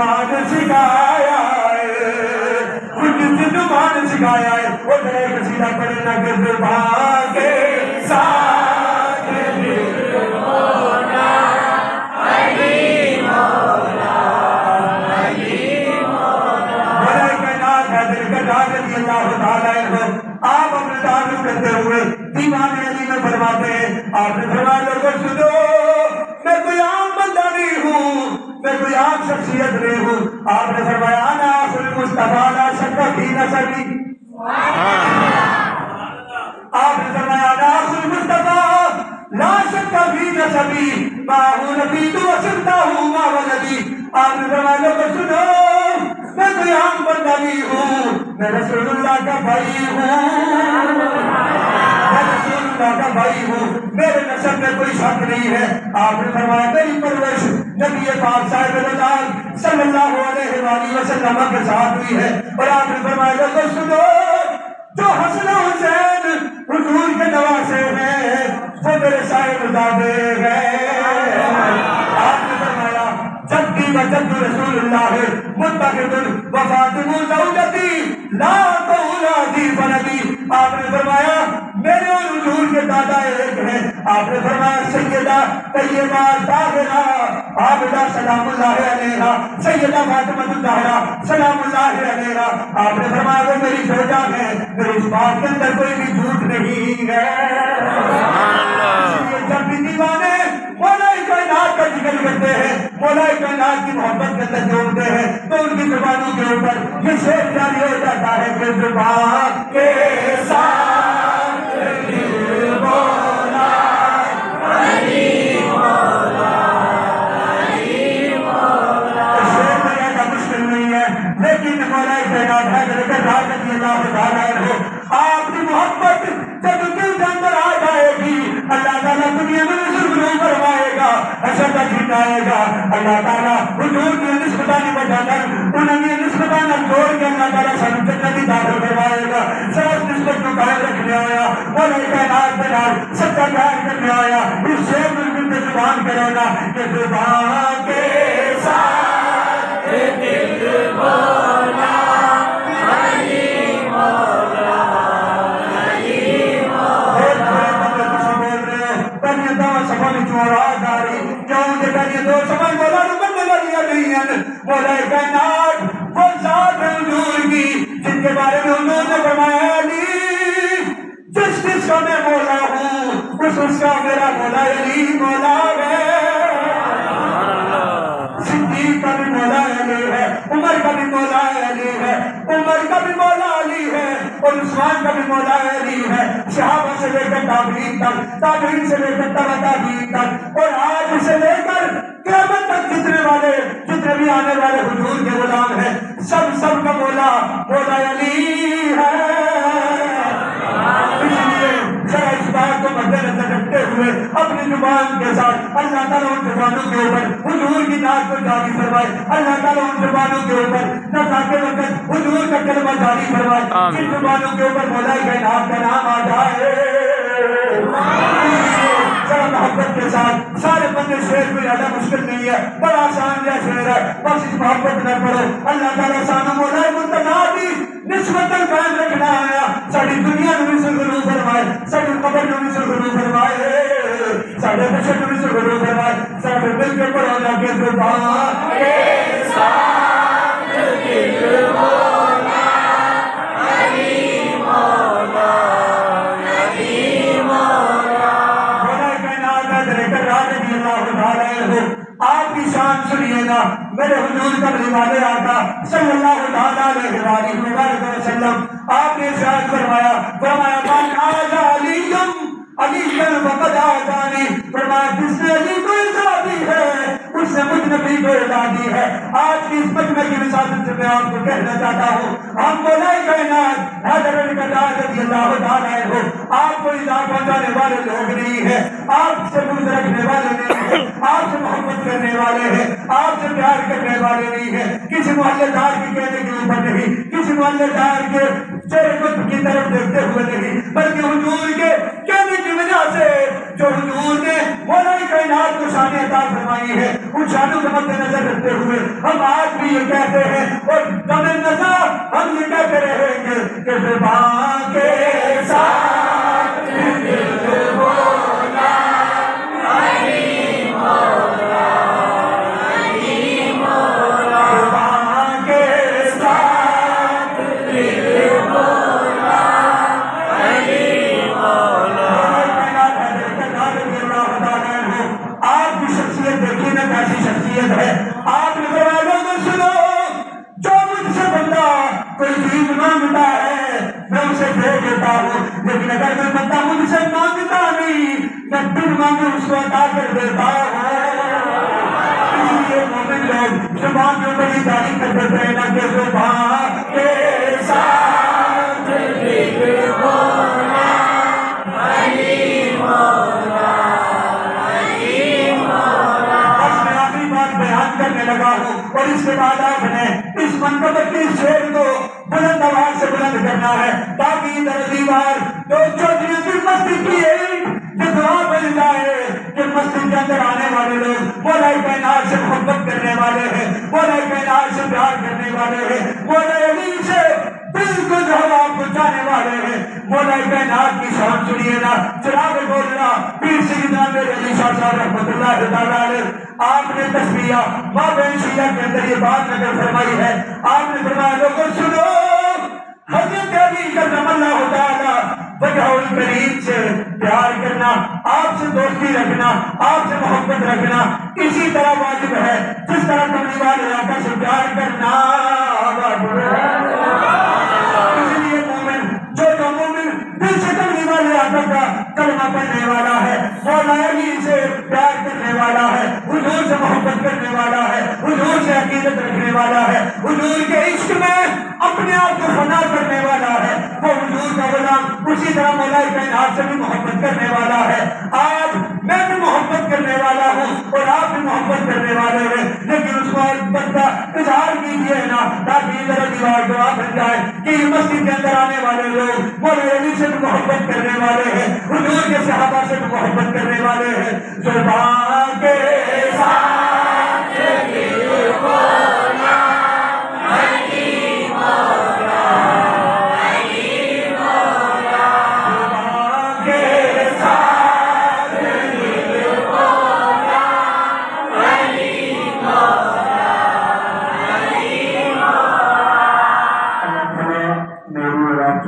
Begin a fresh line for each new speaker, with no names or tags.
زبان سکھایا ہے، خود سے زبان سکھایا ہے، وہ ذرا ایک قصیدہ پڑھنا کہ زبان کے ساتھ دل ہونا علی مولا، علی مولا۔ مولا کائنات حضرت کرار رضی اللہ تعالیٰ عنہ آپ اپنے تعارف کرتے ہوئے دیوان علی میں فرماتے ہیں، آپ نے فرمایا لوگوں سنو، میں کوئی عام بندہ نہیں ہوں، میں کوئی عام شخصیت نہیں ہوں۔ آپ نے فرمایا انا اخو المصطفیٰ لا شک فی نسبی، آپ نے فرمایا انا اخو المصطفیٰ لا شک فی نسبی ما هو نبی تو وسلطہ ہوں ما ولدی۔ آپ نے فرمایا لوگوں سنو، میں کوئی عام بندہ نہیں ہوں، میں رسول اللہ کا بھائی ہوں، میں رسول اللہ کا بھائی ہوں، میرے نسب میں کوئی شک نہیں ہے۔ آپ نے فرمایا میری پرورش نبی پاک صاحب الجلال صلی اللہ علیہ وآلہ وسلم کے ساتھ ہوئی ہے۔ اور آپ نے فرمایا لوگوں سنو، جو حسن و حسین حضور کے نواسے ہیں وہ میرے صاحبزادے ہیں۔ آپ نے فرمایا جدی و جد رسول اللہ متحد وفاطم زوجتی لا تولادی فنبی۔ آپ نے فرمایا میرے اور حضور کے دادا ایک ہیں۔ آپ نے فرمایا سیدہ طیبہ طاہرہ عابدہ سلام اللہ علیہا، سیدہ فاطمہ الزہرا سلام اللہ علیہا۔ آپ نے فرمایا وہ میری زوجہ ہے، میری اس بات کے اندر کوئی بھی جھوٹ نہیں ہے۔ اس لیے جب بھی دیوانے مولا کائنات کا ذکر کرتے ہیں، مولا کائنات کی محبت کے اندر جوڑتے ہیں، تو ان کی زبانوں کے اوپر یہ شعر جاری ہو جاتا ہے کہ زبان کے ساتھ دل مولا علی مولا، علی مولا۔ شعر میں ایسا مشکل نہیں ہے، لیکن مولا کائنات حضرت رضی اللہ تعالیٰ عنہ آپ کی محبت جب دل کے اندر آ جائے گی، اللہ تعالیٰ دنیا میں ظلم نہیں فرمائے گا، حشر کا دن آئے گا، اللہ تعالیٰ حضور کی نسبتانی بجا کر انہیں یہ نسبتانا چھوڑ کے اللہ تعالیٰ سب جنتی داخل کروائے گا۔ سب نسبت کو قائم رکھنے آیا، مولا کائنات کے نام سب کا قائم کرنے آیا۔ اس سے ملکن کے زبان کرے گا کہ زبان کے ساتھ دل مولا علی مولا، علی مولا۔ پہلے دو سفر چوراز آ رہی کیوں کہ پہلے دو سفر مولا رکن لگیا نہیں ہے۔ مولا کائنات وہ ذات ہے حضور کی جن کے بارے میں حضور نے فرمایا علی جس جس کا میں مولا ہوں اس کا میرا مولا علی مولا ہے۔ صدیق کا بھی مولا علی ہے، عمر کا بھی مولا علی ہے، عمر کا بھی مولا علی ہے، اور عثمان کا بھی مولا علی ہے۔ صحابہ سے لے کر تابعین تک، تابعین سے لے کر تبع تابعین تک، اور آج سے لے کر قیامت تک جتنے بھی آنے والے حضور کے غلام ہیں، سب کا مولا مولا علی ہے۔ اس لیے ذرا اس بات کو مد نظر رکھتے ہوئے اپنی زبان کے ساتھ اللہ تعالیٰ ان زبانوں کے اوپر حضور کی نعت کو جاری فرمائے، اللہ تعالیٰ ان زبانوں کے اوپر نزا کے وقت حضور کا کلمہ جاری فرمائے، جن زبانوں کے اوپر مولا کائنات کا نام آ جائے۔ ذرا محبت کے ساتھ سارے بندے شعر کوئی زیادہ مشکل نہیں ہے، بڑا آسان یا شعر ہے، بس اس محبت نہ پڑھو۔ اللہ تعالیٰ سانو مولا منتظر بھی نسبت قائم رکھنا آیا، ساری دنیا میں بھی سرگرو فرمائے، ساری قبر میں بھی سرگرو فرمائے، سارے بشر میں بھی سرگرو فرمائے۔ سارے مل کے پڑھو نا کہ زبان کے ساتھ دل مولا علی مولا، علی مولا۔ مولا کائنات حضرت رضی اللہ تعالیٰ عنہ آپ کی شان سنیے گا، میرے حضور قبل والے آقا صلی اللہ علیہ وآلہ وسلم آپ نے ارشاد فرمایا من آذا علی وقد آذانی، فرمایا جس نے علی کو ایزا دی ہے اس نے مجھ نبی کو ایزا دی ہے۔ آج کی اس مجمع کی رسالت سے میں آپ کو کہنا چاہتا ہوں، ہم مولا کائنات حضرت رضی اللہ تعالیٰ عنہ آپ کو ایزا پہنچانے والے لوگ نہیں ہیں، آپ سے بغض رکھنے والے نہیں ہیں، آپ سے محبت کرنے والے ہیں، آپ سے پیار کرنے والے نہیں ہیں، کسی محلے دار کی کہنے کے اوپر نہیں، کسی محلے دار کے چہرے کی طرف دیکھتے ہوئے نہیں، بلکہ حضور کے کہنے کی وجہ سے جو حضور نے مولا کائنات کو شان عطا فرمائی ہے، ان شانوں کو مد نظر رکھتے ہوئے ہم آج بھی یہ کہتے ہیں اور غم نظر ہم یہ کہتے رہیں گے کہ زبان کے ساتھ دل بولا علی مولا، علی مولا، زبان کے ساتھ دل بولا علی مولا۔ آپ کی شخصیت دیکھیے نا کیسی شخصیت ہے۔ آپ نے فرمایا لوگوں سنو، جو مجھ سے بندہ کوئی چیز مانگتا ہے میں اسے دے دیتا ہوں، لیکن اگر کوئی بندہ مجھ سے مانگتا نہیں میں بن مانگے اس کو عطا کر دیتا ہوں۔ اس لیے مومن لوگ زبان کے اوپر ہی جاری کر دیتے ہیں نا کہ زبان کے ساتھ دل بولا علی مولا، علی مولا۔ بس میں آخری بات بیان کرنے لگا ہوں اور اس کے بعد آپ نے اس منقبت کے شعر کو بلند آواز سے بلند کرنا ہے تاکہ ترتیبار جو چودھری کی مسجد کی یہ دعا بن جائے کہ مسجد کے اندر آنے والے لوگ مولا کائنات سے محبت کرنے والے ہیں، مولا کائنات سے پیار کرنے والے ہیں، مولا علی سے دل کو جو ہوا پہنچانے والے ہیں۔ مولا کائنات کی شان سنیے نا، چراغ بولنا پیر سیدنا میرے علی شاہ صاحب رحمۃ اللہ تعالیٰ علیہ۔ آپ نے تسبیح مابین شیعہ کے اندر یہ بات نقل فرمائی ہے، آپ نے فرمایا لوگوں سنو، حضرت علی کرم اللہ تعالیٰ وجہ الکریم سے پیار کرنا، آپ سے دوستی رکھنا، آپ سے محبت رکھنا اسی طرح واجب ہے جس طرح کملی والے علاقہ سے پیار کرنا واجب ہے۔ اس لیے مومن جو مومن دل سے کملی والے علاقہ کا کلمہ پڑھنے والا ہے، مولا علی سے پیار کرنے والا ہے، حضور سے محبت کرنے والا ہے، حضور سے عقیدت رکھنے والا ہے، حضور کے عشق میں اپنے آپ کو فنا کرنے والا ہے، وہ حضور کا غلام اسی طرح مولا کائنات سے بھی محبت کرنے والا ہے۔ آج میں بھی محبت کرنے والا ہوں اور آپ بھی محبت کرنے والے ہیں، لیکن اس محبت کا اظہار کیجیے نا تاکہ ذرا دیوار دعا بن جائے کہ یہ مسجد کے اندر آنے والے لوگ مولا علی سے بھی محبت کرنے والے ہیں، حضور کے صحابہ سے بھی محبت کرنے والے ہیں۔ زبان